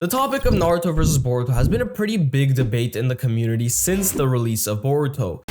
The topic of Naruto versus Boruto has been a pretty big debate in the community since the release of Boruto.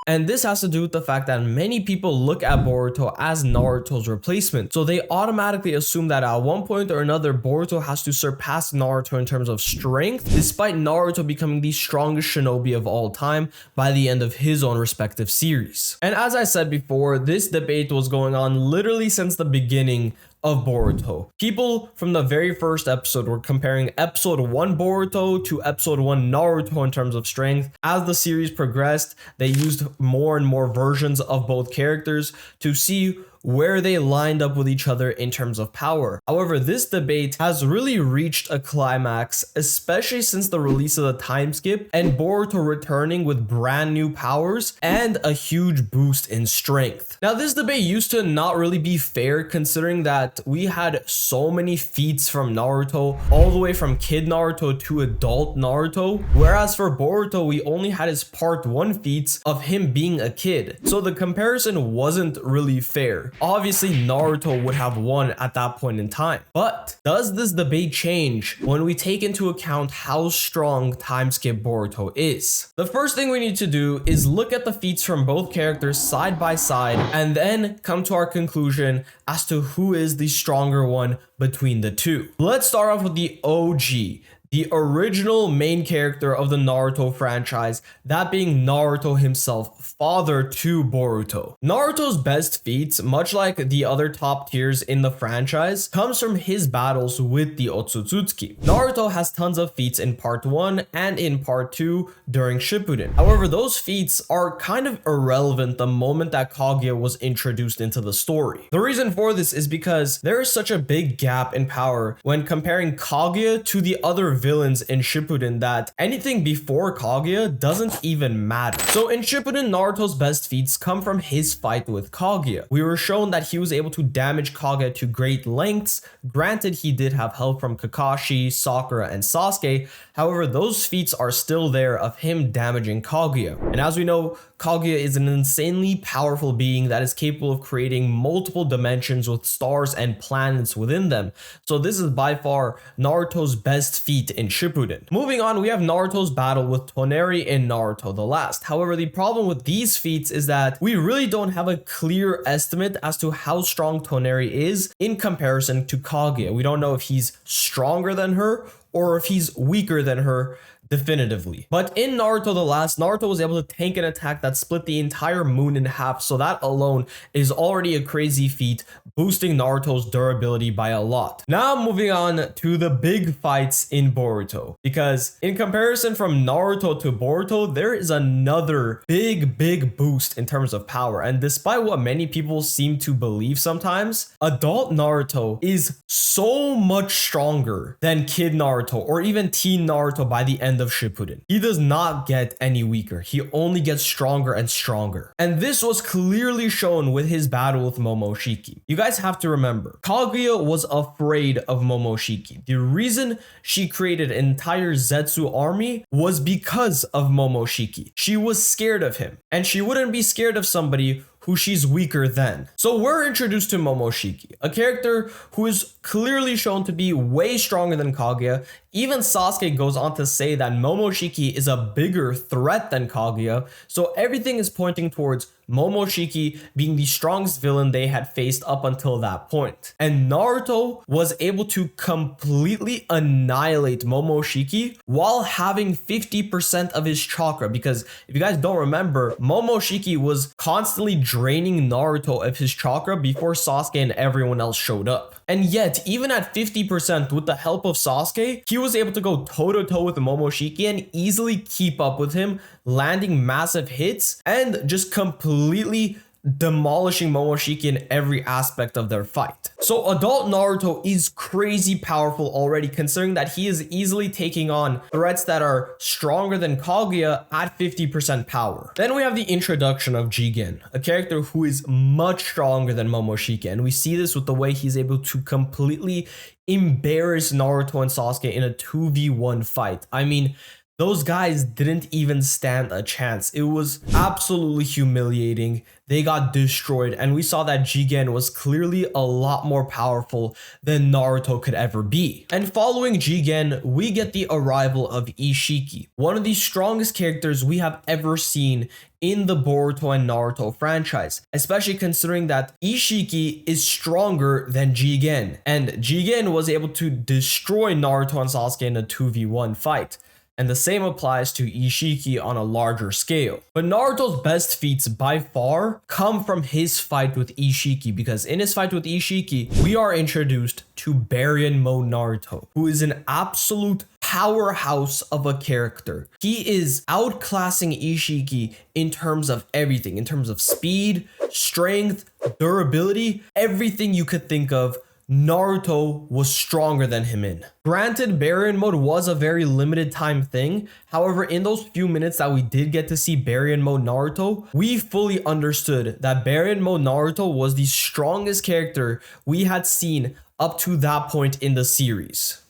And this has to do with the fact that many people look at Boruto as Naruto's replacement. So they automatically assume that at one point or another, Boruto has to surpass Naruto in terms of strength, despite Naruto becoming the strongest shinobi of all time by the end of his own respective series. And as I said before, this debate was going on literally since the beginning of Boruto. People from the very first episode were comparing episode 1 Boruto to episode 1 Naruto in terms of strength. As the series progressed, they used more and more versions of both characters to see where they lined up with each other in terms of power. However, this debate has really reached a climax, especially since the release of the time skip and Boruto returning with brand new powers and a huge boost in strength. Now, this debate used to not really be fair, considering that we had so many feats from Naruto, all the way from kid Naruto to adult Naruto, whereas for Boruto, we only had his part 1 feats of him being a kid. So the comparison wasn't really fair. Obviously, Naruto would have won at that point in time. But does this debate change when we take into account how strong time skip Boruto is? The first thing we need to do is look at the feats from both characters side by side and then come to our conclusion as to who is the stronger one between the two. Let's start off with the OG. The original main character of the Naruto franchise, that being Naruto himself, father to Boruto. Naruto's best feats, much like the other top tiers in the franchise, comes from his battles with the Otsutsuki. Naruto has tons of feats in part 1 and in part 2 during Shippuden. However, those feats are kind of irrelevant the moment that Kaguya was introduced into the story. The reason for this is because there is such a big gap in power when comparing Kaguya to the other villains in Shippuden that anything before Kaguya doesn't even matter. So in Shippuden, Naruto's best feats come from his fight with Kaguya. We were shown that he was able to damage Kaguya to great lengths. Granted, he did have help from Kakashi, Sakura, and Sasuke. However, those feats are still there of him damaging Kaguya. And as we know, Kaguya is an insanely powerful being that is capable of creating multiple dimensions with stars and planets within them. So this is by far Naruto's best feat in Shippuden. Moving on, we have Naruto's battle with Toneri in Naruto the Last. However, the problem with these feats is that we really don't have a clear estimate as to how strong Toneri is in comparison to Kaguya. We don't know if he's stronger than her or if he's weaker than her definitively. But in Naruto the Last, Naruto was able to tank an attack that split the entire moon in half, so that alone is already a crazy feat, boosting Naruto's durability by a lot. Now moving on to the big fights in Boruto, because in comparison from Naruto to Boruto, there is another big boost in terms of power. And despite what many people seem to believe sometimes, adult Naruto is so much stronger than kid Naruto or even teen Naruto by the end of Shippuden. He does not get any weaker. He only gets stronger and stronger. And this was clearly shown with his battle with Momoshiki. You guys have to remember, Kaguya was afraid of Momoshiki. The reason she created an entire Zetsu army was because of Momoshiki. She was scared of him, and she wouldn't be scared of somebody who she's weaker than. So we're introduced to Momoshiki, a character who is clearly shown to be way stronger than Kaguya. Even Sasuke goes on to say that Momoshiki is a bigger threat than Kaguya, so everything is pointing towards Momoshiki being the strongest villain they had faced up until that point. And Naruto was able to completely annihilate Momoshiki while having 50% of his chakra, because if you guys don't remember, Momoshiki was constantly draining Naruto of his chakra before Sasuke and everyone else showed up. And yet, even at 50% with the help of Sasuke, he was able to go toe-to-toe with Momoshiki and easily keep up with him, landing massive hits and just completely demolishing Momoshiki in every aspect of their fight. So adult Naruto is crazy powerful already, considering that he is easily taking on threats that are stronger than Kaguya at 50% power. Then we have the introduction of Jigen, a character who is much stronger than Momoshiki, and we see this with the way he's able to completely embarrass Naruto and Sasuke in a 2v1 fight. I mean, those guys didn't even stand a chance. It was absolutely humiliating. They got destroyed, and we saw that Jigen was clearly a lot more powerful than Naruto could ever be. And following Jigen, we get the arrival of Ishiki, one of the strongest characters we have ever seen in the Boruto and Naruto franchise, especially considering that Ishiki is stronger than Jigen, and Jigen was able to destroy Naruto and Sasuke in a 2v1 fight. And the same applies to Ishiki on a larger scale. But Naruto's best feats by far come from his fight with Ishiki, because in his fight with Ishiki, we are introduced to Baryon Mode Naruto, who is an absolute powerhouse of a character. He is outclassing Ishiki in terms of everything, in terms of speed, strength, durability, everything you could think of. Naruto was stronger than him in. Granted, Baryon Mode was a very limited time thing. However, in those few minutes that we did get to see Baryon Mode Naruto, we fully understood that Baryon Mode Naruto was the strongest character we had seen up to that point in the series.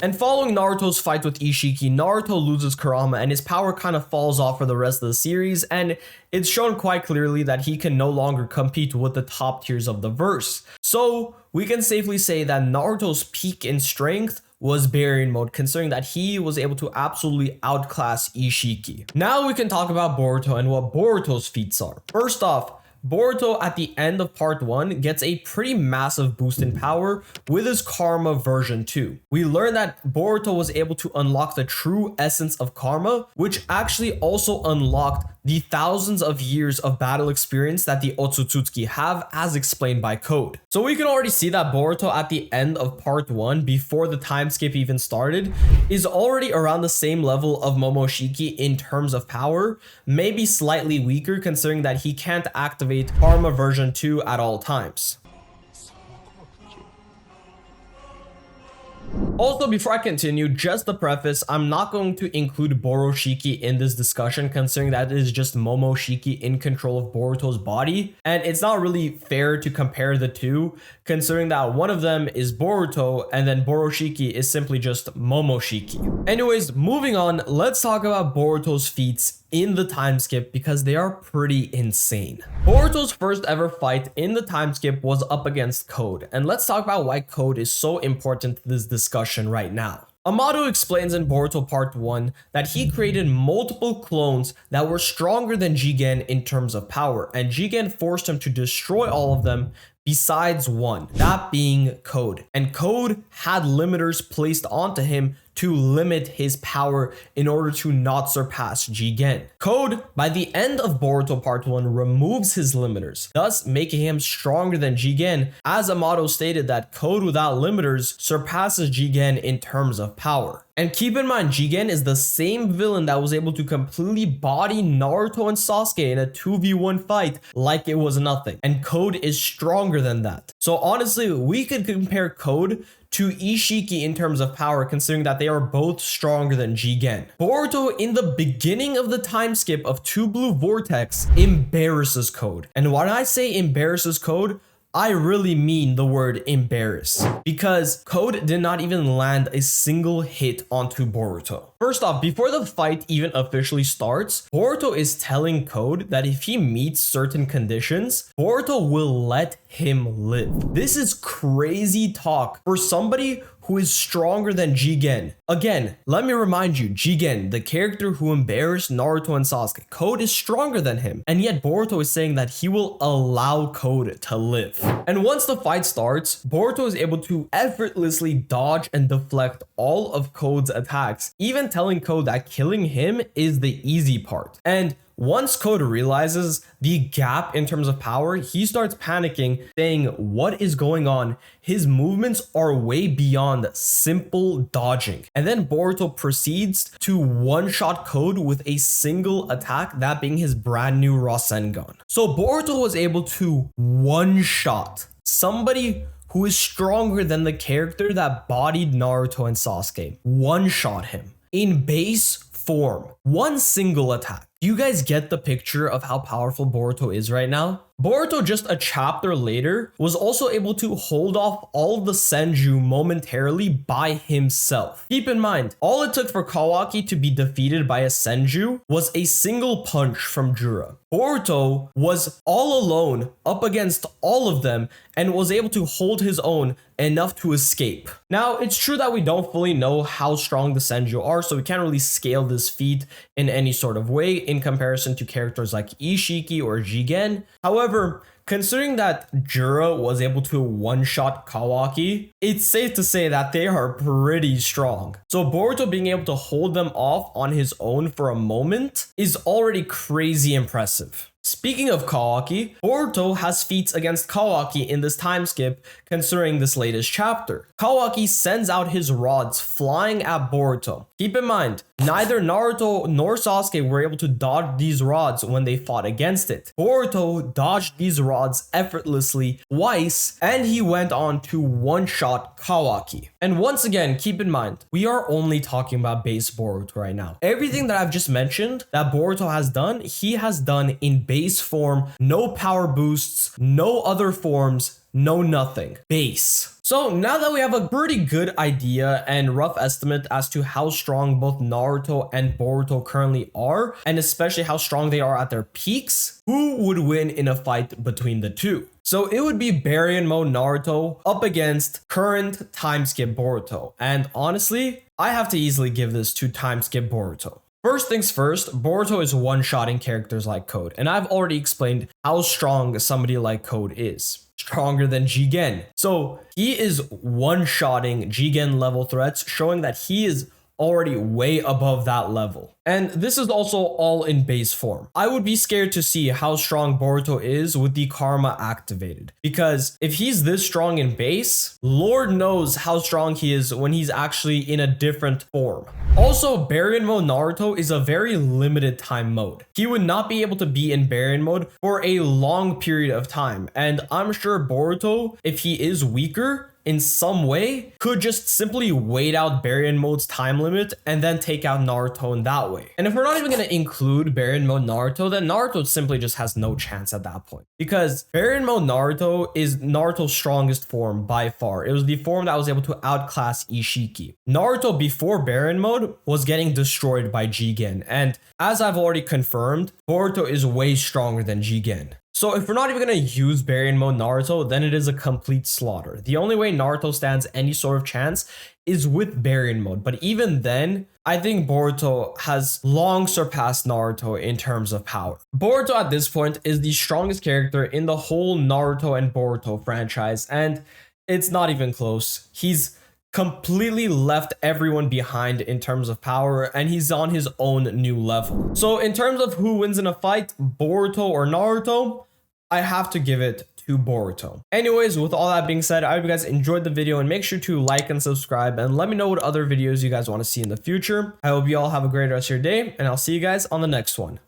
And following Naruto's fight with Ishiki, Naruto loses Kurama and his power kind of falls off for the rest of the series, and it's shown quite clearly that he can no longer compete with the top tiers of the verse. So we can safely say that Naruto's peak in strength was Baryon Mode, considering that he was able to absolutely outclass Ishiki. Now we can talk about Boruto and what Boruto's feats are. First off, Boruto at the end of part 1 gets a pretty massive boost in power with his Karma version 2. We learn that Boruto was able to unlock the true essence of Karma, which actually also unlocked the thousands of years of battle experience that the Otsutsuki have, as explained by Code. So we can already see that Boruto at the end of part 1, before the time skip even started, is already around the same level of Momoshiki in terms of power, maybe slightly weaker considering that he can't activate Karma version 2 at all times. Also, before I continue, just the preface, I'm not going to include Boroshiki in this discussion, considering that it is just Momoshiki in control of Boruto's body, and it's not really fair to compare the two, considering that one of them is Boruto and then Boroshiki is simply just Momoshiki. Anyways, moving on, let's talk about Boruto's feats in the time skip, because they are pretty insane. Boruto's first ever fight in the time skip was up against Code, and let's talk about why Code is so important to this discussion right now. Amato explains in Boruto Part 1 that he created multiple clones that were stronger than Jigen in terms of power, and Jigen forced him to destroy all of them besides one, that being Code. And Code had limiters placed onto him to limit his power in order to not surpass Jigen. Code, by the end of Boruto Part 1, removes his limiters, thus making him stronger than Jigen, as Amato stated that Code without limiters surpasses Jigen in terms of power. And keep in mind, Jigen is the same villain that was able to completely body Naruto and Sasuke in a 2v1 fight like it was nothing. And Code is stronger than that. So honestly, we could compare Code to Ishiki in terms of power, considering that they are both stronger than Jigen. Boruto, in the beginning of the time skip of Two Blue Vortex, embarrasses Code. And when I say embarrasses Code, I really mean the word embarrass, because Code did not even land a single hit onto Boruto. First off, before the fight even officially starts, Boruto is telling Code that if he meets certain conditions, Boruto will let him live. This is crazy talk for somebody who is stronger than Jigen. Again, let me remind you, Jigen, the character who embarrassed Naruto and Sasuke, Code is stronger than him. And yet Boruto is saying that he will allow Code to live. And once the fight starts, Boruto is able to effortlessly dodge and deflect all of Code's attacks, even telling Code that killing him is the easy part. And once Code realizes the gap in terms of power, he starts panicking, saying, "What is going on? His movements are way beyond simple dodging." And then Boruto proceeds to one-shot Code with a single attack, that being his brand new Rasengan. So Boruto was able to one-shot somebody who is stronger than the character that bodied Naruto and Sasuke. One-shot him in base form. One single attack. Do you guys get the picture of how powerful Boruto is right now? Boruto, just a chapter later, was also able to hold off all the Senju momentarily by himself. Keep in mind, all it took for Kawaki to be defeated by a Senju was a single punch from Jura. Boruto was all alone up against all of them and was able to hold his own enough to escape. Now, it's true that we don't fully know how strong the Senju are, so we can't really scale this feat in any sort of way in comparison to characters like Ishiki or Jigen. However, considering that Jura was able to one-shot Kawaki, it's safe to say that they are pretty strong. So Boruto being able to hold them off on his own for a moment is already crazy impressive. Speaking of Kawaki, Boruto has feats against Kawaki in this time skip considering this latest chapter. Kawaki sends out his rods flying at Boruto. Keep in mind, neither Naruto nor Sasuke were able to dodge these rods when they fought against it. Boruto dodged these rods effortlessly twice, and he went on to one-shot Kawaki. And once again, keep in mind, we are only talking about base Boruto right now. Everything that I've just mentioned that Boruto has done, he has done in base form, no power boosts, no other forms, no nothing. Base. So now that we have a pretty good idea and rough estimate as to how strong both Naruto and Boruto currently are, and especially how strong they are at their peaks, who would win in a fight between the two? So it would be Baryon Mode Naruto up against current time skip Boruto. And honestly, I have to easily give this to time skip Boruto. First things first, Boruto is one-shotting characters like Code, and I've already explained how strong somebody like Code is. Stronger than Jigen. So he is one-shotting Jigen level threats, showing that he is already way above that level. And this is also all in base form. I would be scared to see how strong Boruto is with the Karma activated, because if he's this strong in base, Lord knows how strong he is when he's actually in a different form. Also, Baryon Mode Naruto is a very limited time mode. He would not be able to be in Baryon Mode for a long period of time, and I'm sure Boruto, if he is weaker in some way, could just simply wait out Baryon Mode's time limit and then take out Naruto in that way. And if we're not even going to include Baryon Mode Naruto, then Naruto simply just has no chance at that point. Because Baryon Mode Naruto is Naruto's strongest form by far. It was the form that was able to outclass Ishiki. Naruto before Baryon Mode was getting destroyed by Jigen. And as I've already confirmed, Boruto is way stronger than Jigen. So if we're not even going to use Baryon Mode Naruto, then it is a complete slaughter. The only way Naruto stands any sort of chance is with Baryon Mode. But even then, I think Boruto has long surpassed Naruto in terms of power. Boruto at this point is the strongest character in the whole Naruto and Boruto franchise, and it's not even close. He's completely left everyone behind in terms of power, and he's on his own new level. So in terms of who wins in a fight, Boruto or Naruto, I have to give it to Boruto. Anyways, with all that being said, I hope you guys enjoyed the video, and make sure to like and subscribe and let me know what other videos you guys want to see in the future. I hope you all have a great rest of your day, and I'll see you guys on the next one.